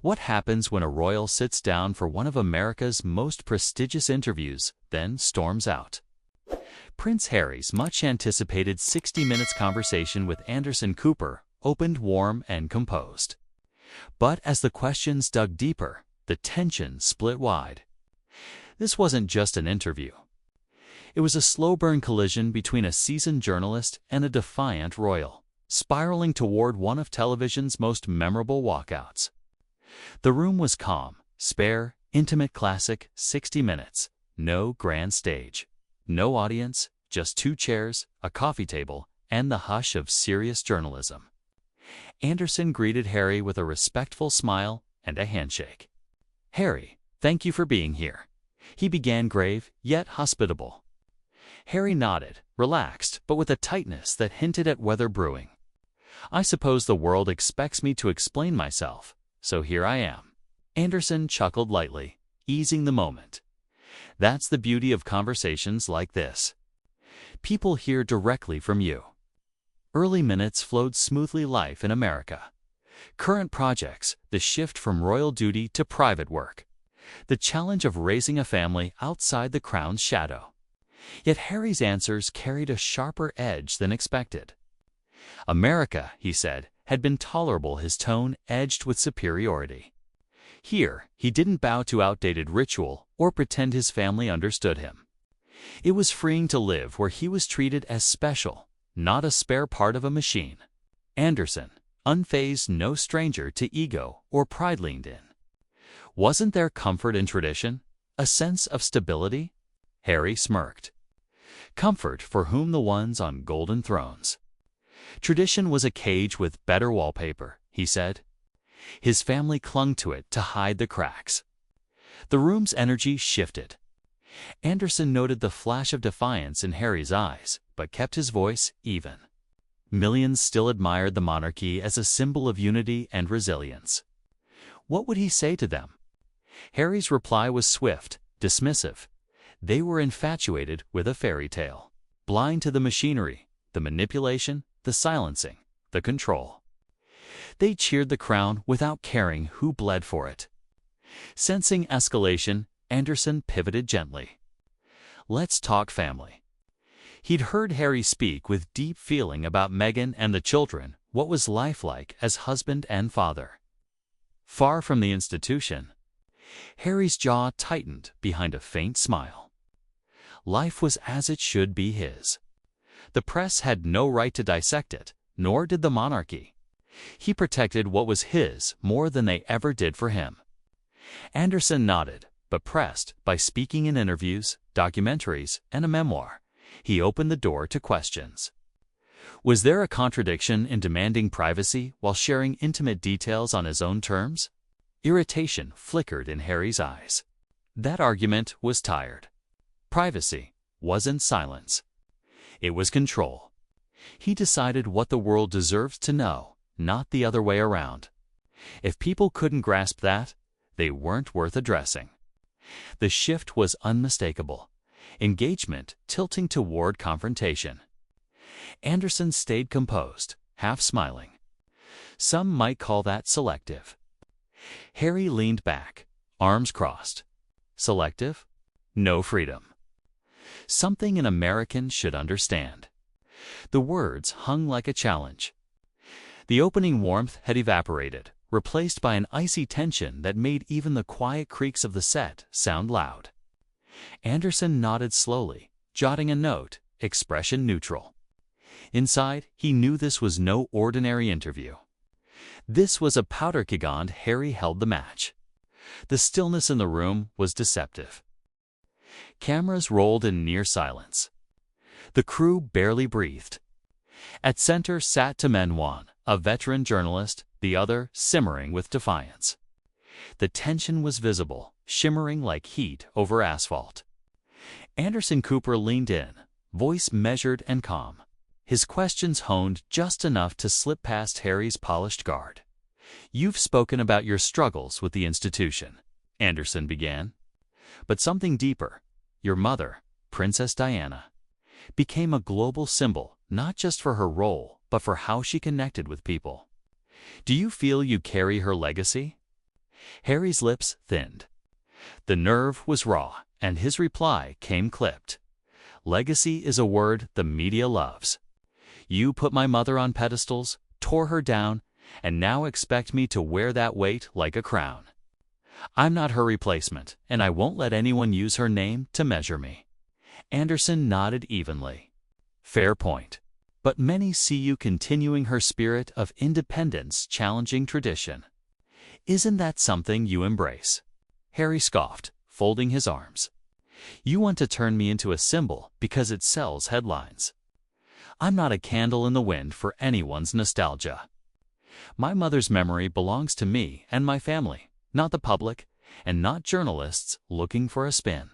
What happens when a royal sits down for one of America's most prestigious interviews, then storms out? Prince Harry's much-anticipated 60 Minutes conversation with Anderson Cooper opened warm and composed. But as the questions dug deeper, the tension split wide. This wasn't just an interview. It was a slow-burn collision between a seasoned journalist and a defiant royal, spiraling toward one of television's most memorable walkouts. The room was calm, spare, intimate classic 60 Minutes. No grand stage. No audience, just 2 chairs, a coffee table, and the hush of serious journalism. Anderson greeted Harry with a respectful smile and a handshake. "Harry, thank you for being here," he began, grave yet hospitable. Harry nodded, relaxed, but with a tightness that hinted at weather brewing. "I suppose the world expects me to explain myself, so here I am." Anderson chuckled lightly, easing the moment. That's the beauty of conversations like this. People hear directly from you. Early Minutes flowed smoothly. Life in America. Current projects, the shift from royal duty to private work. The challenge of raising a family outside the crown's shadow. Yet Harry's answers carried a sharper edge than expected. America, he said, had been tolerable, his tone edged with superiority. Here, he didn't bow to outdated ritual or pretend his family understood him. It was freeing to live where he was treated as special, not a spare part of a machine. Anderson, unfazed, no stranger to ego or pride, leaned in. Wasn't there comfort in tradition? A sense of stability? Harry smirked. Comfort for whom? The ones on golden thrones. Tradition was a cage with better wallpaper, he said. His family clung to it to hide the cracks. The room's energy shifted. Anderson noted the flash of defiance in Harry's eyes, but kept his voice even. Millions still admired the monarchy as a symbol of unity and resilience. What would he say to them? Harry's reply was swift, dismissive. They were infatuated with a fairy tale, blind to the machinery, the manipulation, the silencing, the control. They cheered the crown without caring who bled for it. Sensing escalation, Anderson pivoted gently. Let's talk family. He'd heard Harry speak with deep feeling about Meghan and the children. What was life like as husband and father? Far from the institution. Harry's jaw tightened behind a faint smile. Life was as it should be his. The press had no right to dissect it, nor did the monarchy. He protected what was his more than they ever did for him. Anderson nodded, but pressed by speaking in interviews, documentaries, and a memoir. He opened the door to questions. Was there a contradiction in demanding privacy while sharing intimate details on his own terms? Irritation flickered in Harry's eyes. That argument was tired. Privacy wasn't silence. It was control. He decided what the world deserves to know, not the other way around. If people couldn't grasp that, they weren't worth addressing. The shift was unmistakable. Engagement tilting toward confrontation. Anderson stayed composed, half smiling. Some might call that selective. Harry leaned back, arms crossed. Selective? No freedom. Something an American should understand. The words hung like a challenge. The opening warmth had evaporated, replaced by an icy tension that made even the quiet creaks of the set sound loud. Anderson nodded slowly, jotting a note, expression neutral. Inside, he knew this was no ordinary interview. This was a powder kegond. Harry held the match. The stillness in the room was deceptive. Cameras rolled in near silence. The crew barely breathed. At center sat Tamen Wan, a veteran journalist, the other simmering with defiance. The tension was visible, shimmering like heat over asphalt. Anderson Cooper leaned in, voice measured and calm. His questions honed just enough to slip past Harry's polished guard. "You've spoken about your struggles with the institution," Anderson began. "But something deeper. Your mother, Princess Diana, became a global symbol, not just for her role, but for how she connected with people. Do you feel you carry her legacy?" Harry's lips thinned. The nerve was raw, and his reply came clipped. Legacy is a word the media loves. You put my mother on pedestals, tore her down, and now expect me to wear that weight like a crown. I'm not her replacement, and I won't let anyone use her name to measure me. Anderson nodded evenly. Fair point. But many see you continuing her spirit of independence, challenging tradition. Isn't that something you embrace? Harry scoffed, folding his arms. You want to turn me into a symbol because it sells headlines. I'm not a candle in the wind for anyone's nostalgia. My mother's memory belongs to me and my family, not the public, and not journalists looking for a spin.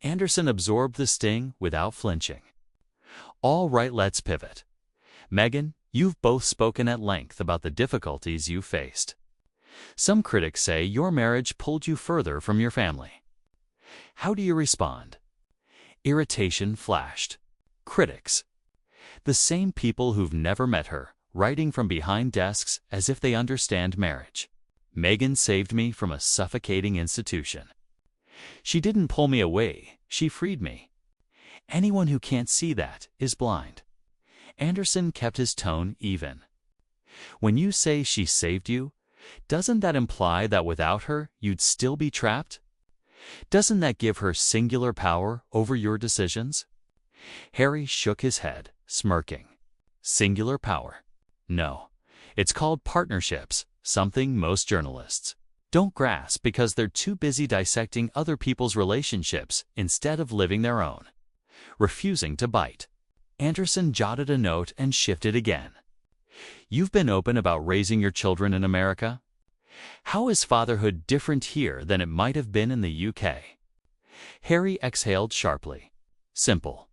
Anderson absorbed the sting without flinching. All right, let's pivot. Meghan, you've both spoken at length about the difficulties you faced. Some critics say your marriage pulled you further from your family. How do you respond? Irritation flashed. Critics. The same people who've never met her, writing from behind desks as if they understand marriage. Meghan saved me from a suffocating institution. She didn't pull me away, she freed me. Anyone who can't see that is blind. Anderson kept his tone even. When you say she saved you, doesn't that imply that without her you'd still be trapped? Doesn't that give her singular power over your decisions? Harry shook his head, smirking. Singular power? No. It's called partnerships, something most journalists don't grasp because they're too busy dissecting other people's relationships instead of living their own. Refusing to bite. Anderson jotted a note and shifted again. You've been open about raising your children in America. How is fatherhood different here than it might have been in the UK? Harry exhaled sharply. Simple.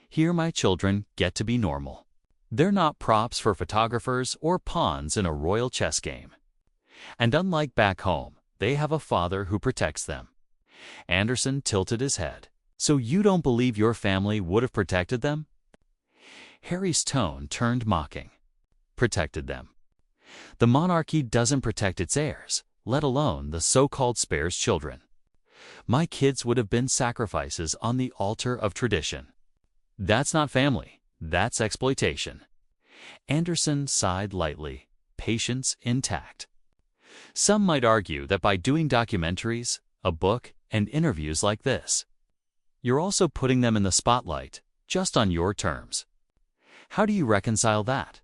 Here my children get to be normal. They're not props for photographers or pawns in a royal chess game. And unlike back home, they have a father who protects them. Anderson tilted his head. So you don't believe your family would have protected them? Harry's tone turned mocking. Protected them. The monarchy doesn't protect its heirs, let alone the so-called spare's children. My kids would have been sacrifices on the altar of tradition. That's not family, that's exploitation. Anderson sighed lightly, patience intact. Some might argue that by doing documentaries, a book, and interviews like this, you're also putting them in the spotlight, just on your terms. How do you reconcile that?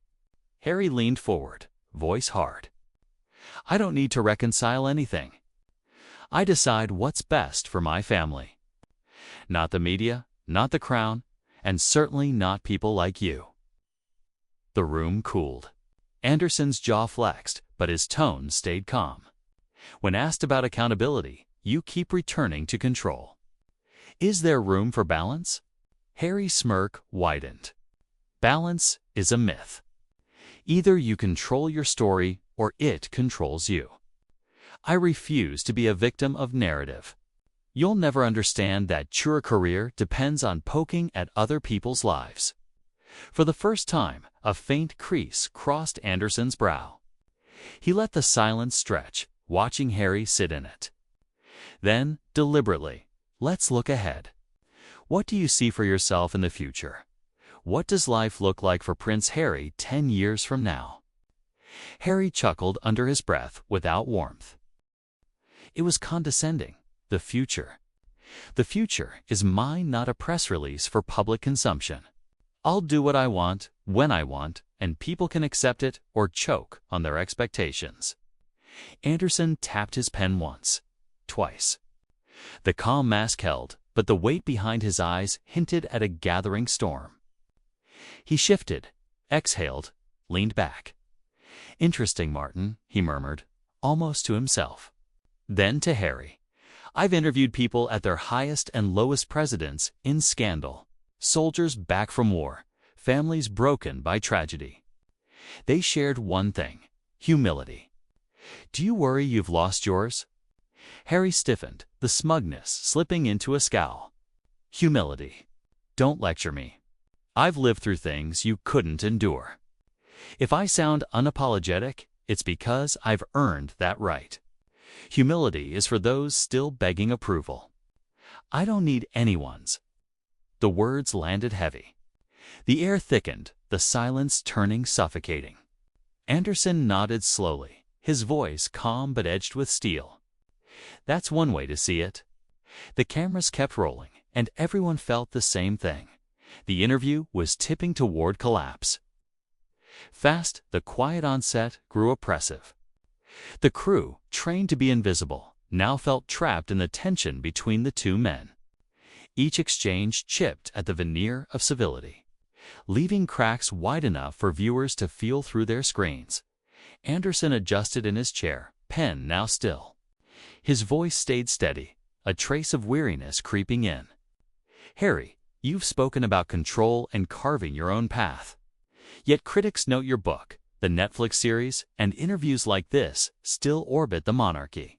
Harry leaned forward, voice hard. I don't need to reconcile anything. I decide what's best for my family. Not the media, not the crown, and certainly not people like you. The room cooled. Anderson's jaw flexed, but his tone stayed calm. When asked about accountability, you keep returning to control. Is there room for balance? Harry's smirk widened. Balance is a myth. Either you control your story or it controls you. I refuse to be a victim of narrative. You'll never understand that your career depends on poking at other people's lives. For the first time, a faint crease crossed Anderson's brow. He let the silence stretch, watching Harry sit in it. Then, deliberately, let's look ahead. What do you see for yourself in the future? What does life look like for Prince Harry 10 years from now? Harry chuckled under his breath without warmth. It was condescending. The future. The future is mine, not a press release for public consumption. I'll do what I want, when I want, and people can accept it or choke on their expectations. Anderson tapped his pen once, twice. The calm mask held, but the weight behind his eyes hinted at a gathering storm. He shifted, exhaled, leaned back. Interesting, Martin, he murmured, almost to himself. Then to Harry. I've interviewed people at their highest and lowest, presidents in scandal, soldiers back from war, families broken by tragedy. They shared one thing: humility. Do you worry you've lost yours? Harry stiffened, the smugness slipping into a scowl. Humility. Don't lecture me. I've lived through things you couldn't endure. If I sound unapologetic, it's because I've earned that right. Humility is for those still begging approval. I don't need anyone's. The words landed heavy. The air thickened, the silence turning suffocating. Anderson nodded slowly, his voice calm but edged with steel. That's one way to see it. The cameras kept rolling, and everyone felt the same thing. The interview was tipping toward collapse. Fast, the quiet on set grew oppressive. The crew, trained to be invisible, now felt trapped in the tension between the two men. Each exchange chipped at the veneer of civility, leaving cracks wide enough for viewers to feel through their screens. Anderson adjusted in his chair, pen now still. His voice stayed steady, a trace of weariness creeping in. Harry, you've spoken about control and carving your own path. Yet critics note your book, the Netflix series, and interviews like this still orbit the monarchy.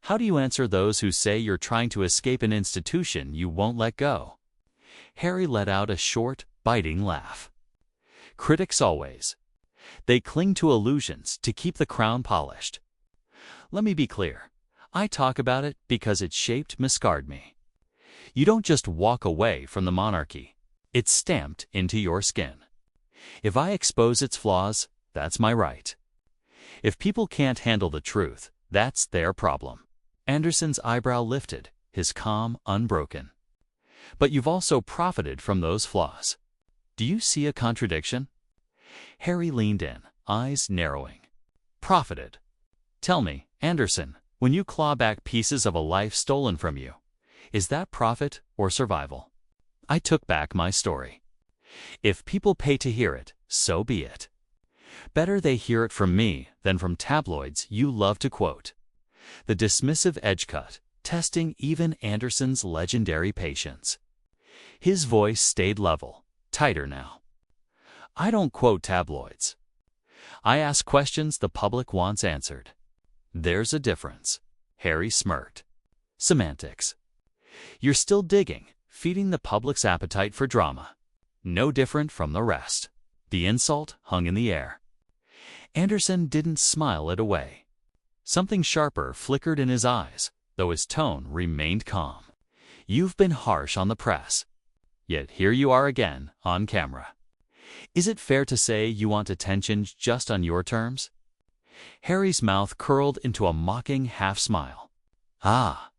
How do you answer those who say you're trying to escape an institution you won't let go? Harry let out a short, biting laugh. Critics always. They cling to illusions to keep the crown polished. Let me be clear. I talk about it because it shaped, scarred me. You don't just walk away from the monarchy. It's stamped into your skin. If I expose its flaws, that's my right. If people can't handle the truth, that's their problem. Anderson's eyebrow lifted, his calm unbroken. But you've also profited from those flaws. Do you see a contradiction? Harry leaned in, eyes narrowing. Profited. Tell me, Anderson, when you claw back pieces of a life stolen from you, is that profit or survival? I took back my story. If people pay to hear it, so be it. Better they hear it from me than from tabloids you love to quote. The dismissive edge cut, testing even Anderson's legendary patience. His voice stayed level, tighter now. I don't quote tabloids. I ask questions the public wants answered. There's a difference. Harry smirked. Semantics. You're still digging, feeding the public's appetite for drama. No different from the rest. The insult hung in the air. Anderson didn't smile it away. Something sharper flickered in his eyes, though his tone remained calm. You've been harsh on the press. Yet here you are again, on camera. Is it fair to say you want attention just on your terms? Harry's mouth curled into a mocking half-smile. Ah,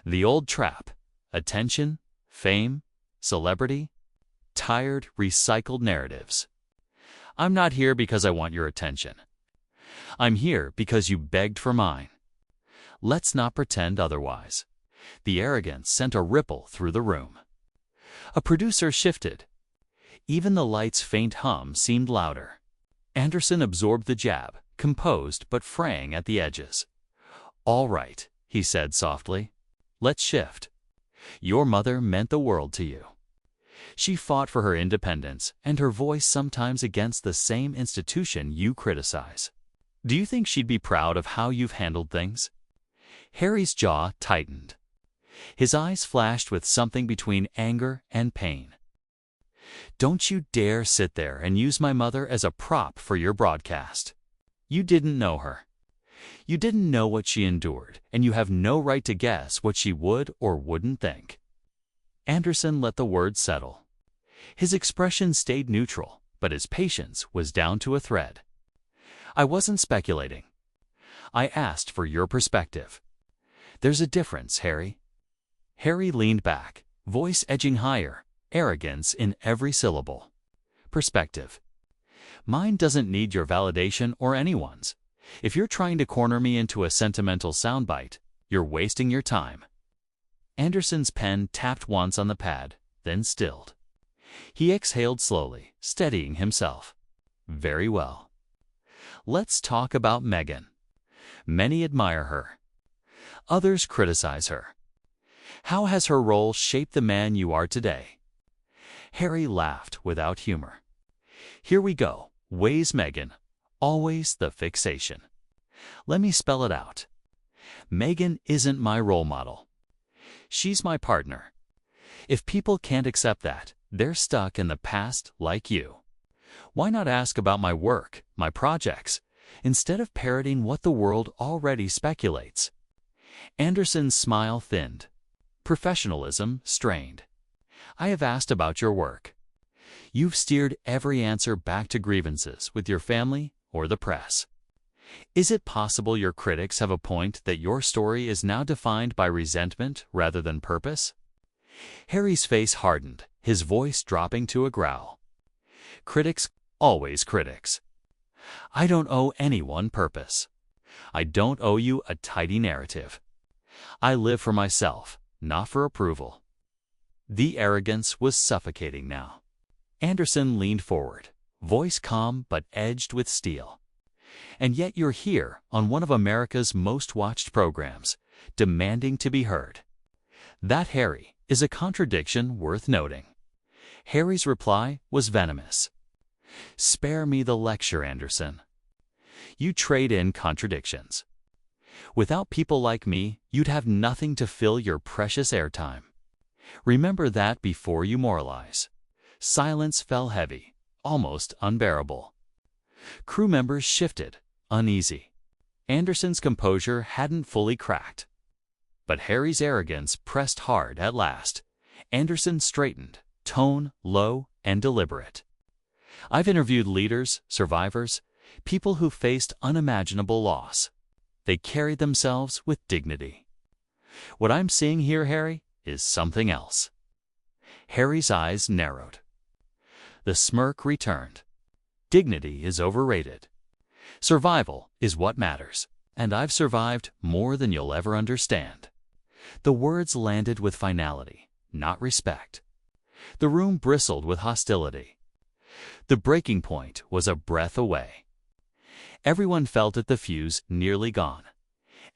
the old trap. Attention, fame, celebrity, tired, recycled narratives. I'm not here because I want your attention. I'm here because you begged for mine. Let's not pretend otherwise. The arrogance sent a ripple through the room. A producer shifted. Even the light's faint hum seemed louder. Anderson absorbed the jab, composed but fraying at the edges. All right, he said softly. Let's shift. Your mother meant the world to you. She fought for her independence and her voice sometimes against the same institution you criticize. Do you think she'd be proud of how you've handled things? Harry's jaw tightened. His eyes flashed with something between anger and pain. Don't you dare sit there and use my mother as a prop for your broadcast. You didn't know her. You didn't know what she endured, and you have no right to guess what she would or wouldn't think. Anderson let the words settle. His expression stayed neutral, but his patience was down to a thread. I wasn't speculating. I asked for your perspective. There's a difference, Harry. Harry leaned back, voice edging higher, arrogance in every syllable. Perspective. Mine doesn't need your validation or anyone's. If you're trying to corner me into a sentimental soundbite, you're wasting your time. Anderson's pen tapped once on the pad, then stilled. He exhaled slowly, steadying himself. Very well. Let's talk about Meghan. Many admire her. Others criticize her. How has her role shaped the man you are today? Harry laughed without humor. Here we go. Ways Meghan. Always the fixation. Let me spell it out. Meghan isn't my role model. She's my partner. If people can't accept that, they're stuck in the past like you. Why not ask about my work, my projects, instead of parroting what the world already speculates? Anderson's smile thinned. Professionalism strained. I have asked about your work. You've steered every answer back to grievances with your family or the press. Is it possible your critics have a point that your story is now defined by resentment rather than purpose? Harry's face hardened, his voice dropping to a growl. Critics, always critics. I don't owe anyone purpose. I don't owe you a tidy narrative. I live for myself, not for approval. The arrogance was suffocating now. Anderson leaned forward, voice calm but edged with steel. And yet you're here on one of America's most watched programs, demanding to be heard. That, Harry, is a contradiction worth noting. Harry's reply was venomous. Spare me the lecture, Anderson. You trade in contradictions. Without people like me, you'd have nothing to fill your precious airtime. Remember that before you moralize. Silence fell heavy, almost unbearable. Crew members shifted, uneasy. Anderson's composure hadn't fully cracked. But Harry's arrogance pressed hard at last. Anderson straightened, tone low and deliberate. I've interviewed leaders, survivors, people who faced unimaginable loss. They carried themselves with dignity. What I'm seeing here, Harry, is something else. Harry's eyes narrowed. The smirk returned. Dignity is overrated. Survival is what matters, and I've survived more than you'll ever understand. The words landed with finality, not respect. The room bristled with hostility. The breaking point was a breath away. Everyone felt it, the fuse nearly gone.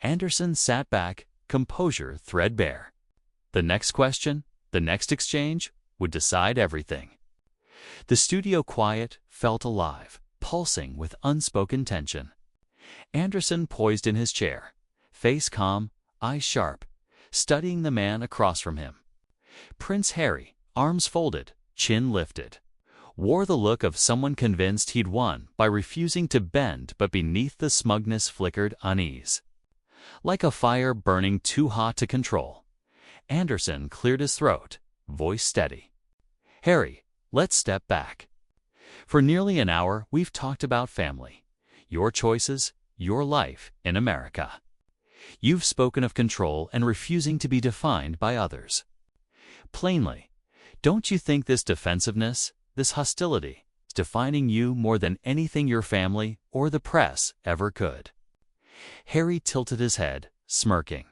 Anderson sat back, composure threadbare. The next question, the next exchange, would decide everything. The studio quiet felt alive, pulsing with unspoken tension. Anderson poised in his chair, face calm, eyes sharp, studying the man across from him. Prince Harry, arms folded, chin lifted, wore the look of someone convinced he'd won by refusing to bend, but beneath the smugness flickered unease. Like a fire burning too hot to control, Anderson cleared his throat, voice steady. Harry, let's step back. For nearly an hour, we've talked about family, your choices, your life in America. You've spoken of control and refusing to be defined by others. Plainly, don't you think this defensiveness, this hostility, is defining you more than anything your family or the press ever could? Harry tilted his head, smirking.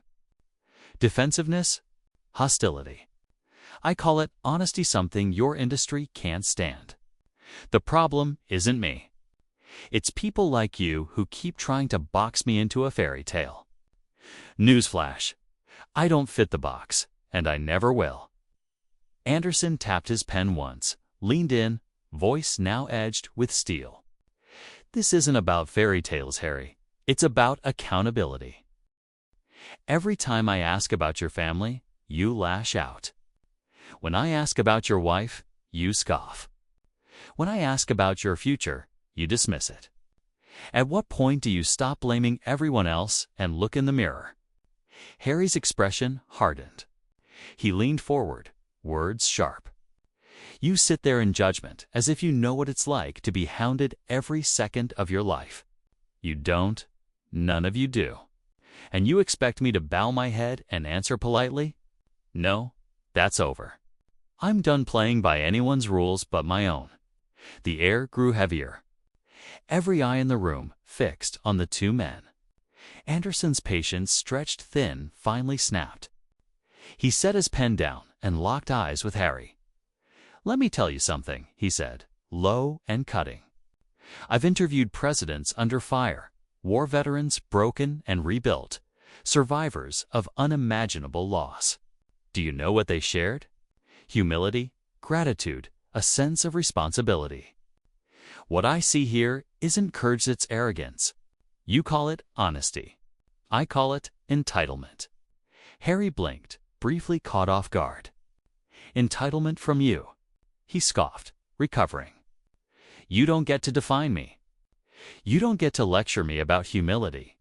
Defensiveness? Hostility. I call it honesty, something your industry can't stand. The problem isn't me. It's people like you who keep trying to box me into a fairy tale. Newsflash. I don't fit the box, and I never will. Anderson tapped his pen once, leaned in, voice now edged with steel. This isn't about fairy tales, Harry. It's about accountability. Every time I ask about your family, you lash out. When I ask about your wife, you scoff. When I ask about your future, you dismiss it. At what point do you stop blaming everyone else and look in the mirror? Harry's expression hardened. He leaned forward, words sharp. You sit there in judgment as if you know what it's like to be hounded every second of your life. You don't. None of you do. And you expect me to bow my head and answer politely? No, that's over. I'm done playing by anyone's rules but my own. The air grew heavier. Every eye in the room fixed on the two men. Anderson's patience, stretched thin, finally snapped. He set his pen down and locked eyes with Harry. Let me tell you something, he said, low and cutting. I've interviewed presidents under fire, war veterans broken and rebuilt, survivors of unimaginable loss. Do you know what they shared? Humility, gratitude, a sense of responsibility. What I see here isn't courage, it's arrogance. You call it honesty. I call it entitlement. Harry blinked, briefly caught off guard. Entitlement from you? He scoffed, recovering. You don't get to define me. You don't get to lecture me about humility.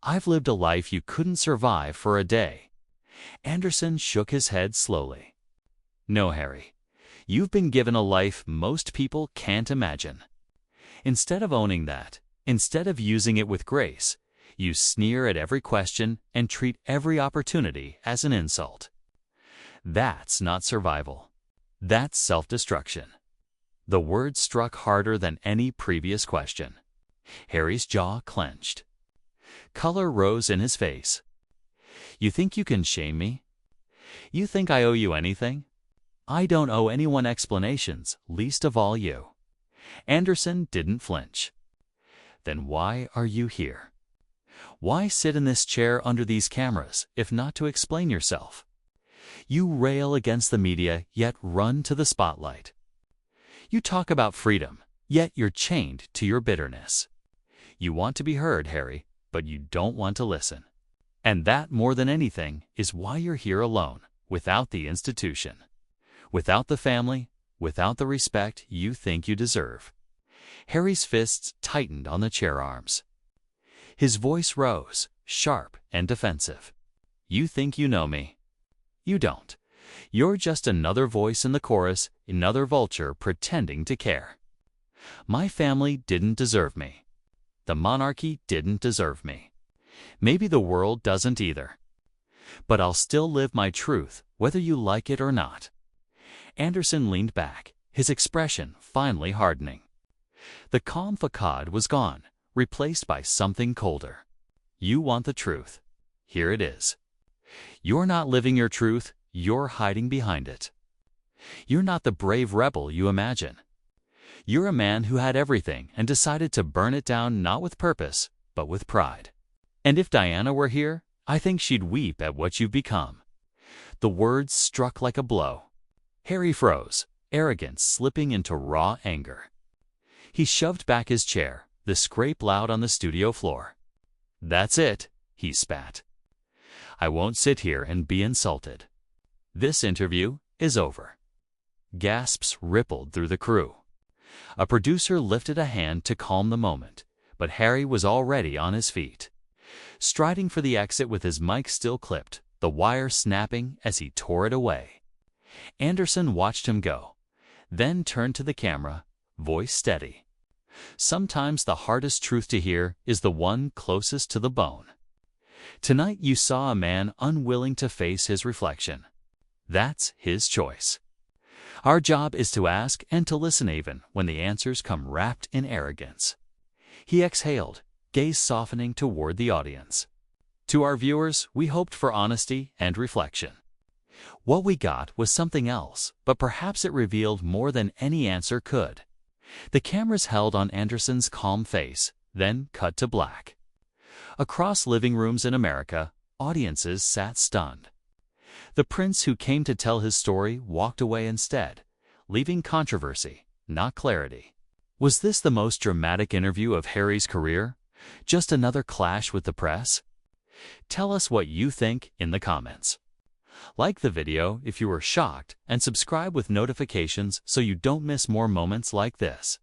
I've lived a life you couldn't survive for a day." Anderson shook his head slowly. "No, Harry. You've been given a life most people can't imagine. Instead of owning that, instead of using it with grace, you sneer at every question and treat every opportunity as an insult. That's not survival. That's self-destruction." The word struck harder than any previous question. Harry's jaw clenched. Color rose in his face. "You think you can shame me? You think I owe you anything? I don't owe anyone explanations, least of all you." Anderson didn't flinch. "Then why are you here? Why sit in this chair under these cameras, if not to explain yourself? You rail against the media, yet run to the spotlight. You talk about freedom, yet you're chained to your bitterness. You want to be heard, Harry, but you don't want to listen. And that, more than anything, is why you're here alone, without the institution, without the family, without the respect you think you deserve." Harry's fists tightened on the chair arms. His voice rose, sharp and defensive. "You think you know me. You don't. You're just another voice in the chorus, another vulture pretending to care. My family didn't deserve me. The monarchy didn't deserve me. Maybe the world doesn't either. But I'll still live my truth, whether you like it or not." Anderson leaned back, his expression finally hardening. The calm facade was gone, replaced by something colder. "You want the truth. Here it is. You're not living your truth, you're hiding behind it. You're not the brave rebel you imagine. You're a man who had everything and decided to burn it down not with purpose, but with pride. And if Diana were here, I think she'd weep at what you've become." The words struck like a blow. Harry froze, arrogance slipping into raw anger. He shoved back his chair, the scrape loud on the studio floor. "That's it," he spat. "I won't sit here and be insulted. This interview is over." Gasps rippled through the crew. A producer lifted a hand to calm the moment, but Harry was already on his feet. Striding for the exit with his mic still clipped, the wire snapping as he tore it away. Anderson watched him go, then turned to the camera, voice steady. Sometimes the hardest truth to hear is the one closest to the bone. Tonight you saw a man unwilling to face his reflection. That's his choice. Our job is to ask and to listen even when the answers come wrapped in arrogance. He exhaled, gaze softening toward the audience. To our viewers, we hoped for honesty and reflection. What we got was something else, but perhaps it revealed more than any answer could. The cameras held on Anderson's calm face, then cut to black. Across living rooms in America, audiences sat stunned. The prince who came to tell his story walked away instead, leaving controversy, not clarity. Was this the most dramatic interview of Harry's career? Just another clash with the press? Tell us what you think in the comments. Like the video if you were shocked and subscribe with notifications so you don't miss more moments like this.